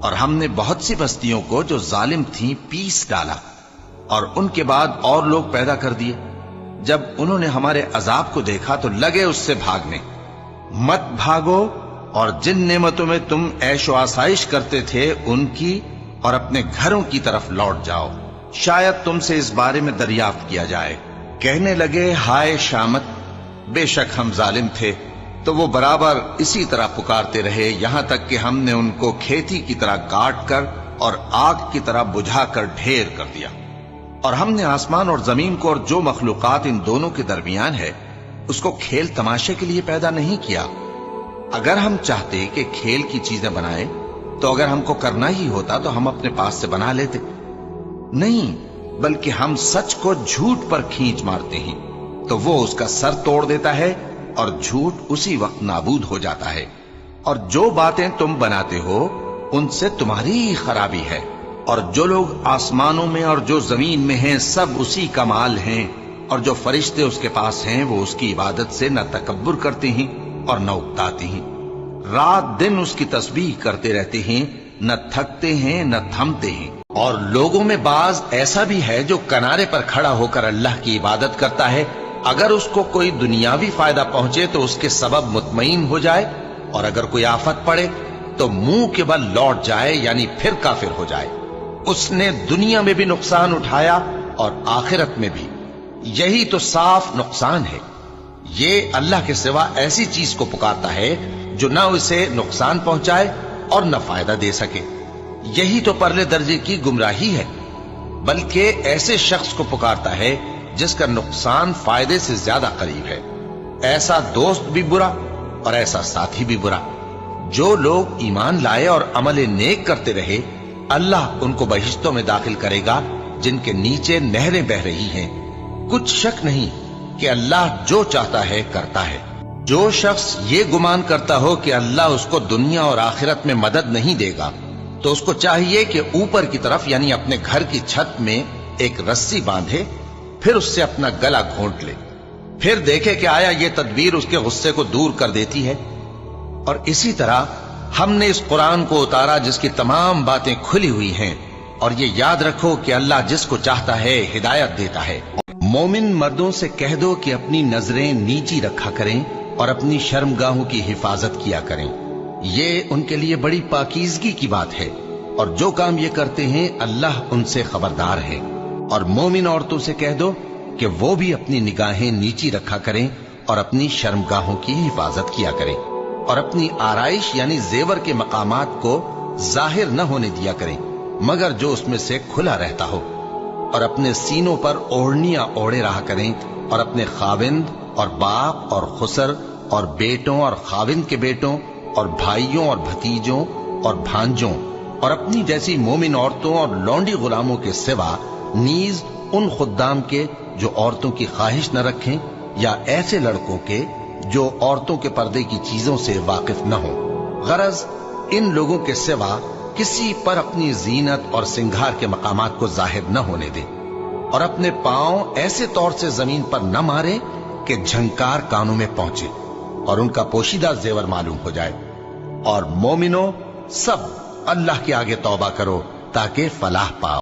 اور ہم نے بہت سی بستیوں کو جو ظالم تھیں پیس ڈالا، اور ان کے بعد اور لوگ پیدا کر دیے۔ جب انہوں نے ہمارے عذاب کو دیکھا تو لگے اس سے بھاگنے۔ مت بھاگو، اور جن نعمتوں میں تم عیش و آسائش کرتے تھے ان کی اور اپنے گھروں کی طرف لوٹ جاؤ، شاید تم سے اس بارے میں دریافت کیا جائے۔ کہنے لگے ہائے شامت، بے شک ہم ظالم تھے۔ تو وہ برابر اسی طرح پکارتے رہے یہاں تک کہ ہم نے ان کو کھیتی کی طرح کاٹ کر اور آگ کی طرح بجھا کر ڈھیر کر دیا۔ اور ہم نے آسمان اور زمین کو اور جو مخلوقات ان دونوں کے درمیان ہے اس کو کھیل تماشے کے لیے پیدا نہیں کیا۔ اگر ہم چاہتے کہ کھیل کی چیزیں بنائیں تو اگر ہم کو کرنا ہی ہوتا تو ہم اپنے پاس سے بنا لیتے، نہیں، بلکہ ہم سچ کو جھوٹ پر کھینچ مارتے ہیں تو وہ اس کا سر توڑ دیتا ہے اور جھوٹ اسی وقت نابود ہو جاتا ہے۔ اور جو باتیں تم بناتے ہو ان سے تمہاری ہی خرابی ہے، اور جو لوگ آسمانوں میں اور جو زمین میں ہیں سب اسی کا مال ہیں، اور جو فرشتے اس کے پاس ہیں وہ اس کی عبادت سے نہ تکبر کرتے ہیں اور نہ اکتاتے ہیں، رات دن اس کی تسبیح کرتے رہتے ہیں، نہ تھکتے ہیں نہ تھمتے ہیں۔ اور لوگوں میں بعض ایسا بھی ہے جو کنارے پر کھڑا ہو کر اللہ کی عبادت کرتا ہے، اگر اس کو کوئی دنیاوی فائدہ پہنچے تو اس کے سبب مطمئن ہو جائے، اور اگر کوئی آفت پڑے تو منہ کے بل لوٹ جائے، یعنی پھر کافر ہو جائے۔ اس نے دنیا میں بھی نقصان اٹھایا اور آخرت میں بھی، یہی تو صاف نقصان ہے۔ یہ اللہ کے سوا ایسی چیز کو پکارتا ہے جو نہ اسے نقصان پہنچائے اور نہ فائدہ دے سکے، یہی تو پرلے درجے کی گمراہی ہے۔ بلکہ ایسے شخص کو پکارتا ہے جس کا نقصان فائدے سے زیادہ قریب ہے، ایسا دوست بھی برا اور ایسا ساتھی بھی برا۔ جو لوگ ایمان لائے اور عمل نیک کرتے رہے اللہ ان کو بہشتوں میں داخل کرے گا جن کے نیچے نہریں بہ رہی ہیں۔ کچھ شک نہیں کہ اللہ جو چاہتا ہے کرتا ہے۔ جو شخص یہ گمان کرتا ہو کہ اللہ اس کو دنیا اور آخرت میں مدد نہیں دے گا تو اس کو چاہیے کہ اوپر کی طرف یعنی اپنے گھر کی چھت میں ایک رسی باندھے، پھر اس سے اپنا گلا گھونٹ لے، پھر دیکھے کہ آیا یہ تدبیر اس کے غصے کو دور کر دیتی ہے۔ اور اسی طرح ہم نے اس قرآن کو اتارا جس کی تمام باتیں کھلی ہوئی ہیں، اور یہ یاد رکھو کہ اللہ جس کو چاہتا ہے ہدایت دیتا ہے۔ مومن مردوں سے کہہ دو کہ اپنی نظریں نیچی رکھا کریں اور اپنی شرمگاہوں کی حفاظت کیا کریں، یہ ان کے لیے بڑی پاکیزگی کی بات ہے، اور جو کام یہ کرتے ہیں اللہ ان سے خبردار ہے۔ اور مومن عورتوں سے کہہ دو کہ وہ بھی اپنی نگاہیں نیچی رکھا کریں اور اپنی شرمگاہوں کی حفاظت کیا کریں، اور اپنی آرائش یعنی زیور کے مقامات کو ظاہر نہ ہونے دیا کریں مگر جو اس میں سے کھلا رہتا ہو، اور اپنے سینوں پر اوڑھنیاں اوڑھے رہا کریں، اور اپنے خاوند اور باپ اور خسر اور بیٹوں اور خاوند کے بیٹوں اور بھائیوں اور بھتیجوں اور بھانجوں اور اپنی جیسی مومن عورتوں اور لونڈی غلاموں کے سوا نیز ان خدام کے جو عورتوں کی خواہش نہ رکھیں، یا ایسے لڑکوں کے جو عورتوں کے پردے کی چیزوں سے واقف نہ ہوں۔ غرض ان لوگوں کے سوا کسی پر اپنی زینت اور سنگھار کے مقامات کو ظاہر نہ ہونے دیں، اور اپنے پاؤں ایسے طور سے زمین پر نہ ماریں کہ جھنکار کانوں میں پہنچے اور ان کا پوشیدہ زیور معلوم ہو جائے۔ اور مومنوں سب اللہ کے آگے توبہ کرو تاکہ فلاح پاؤ۔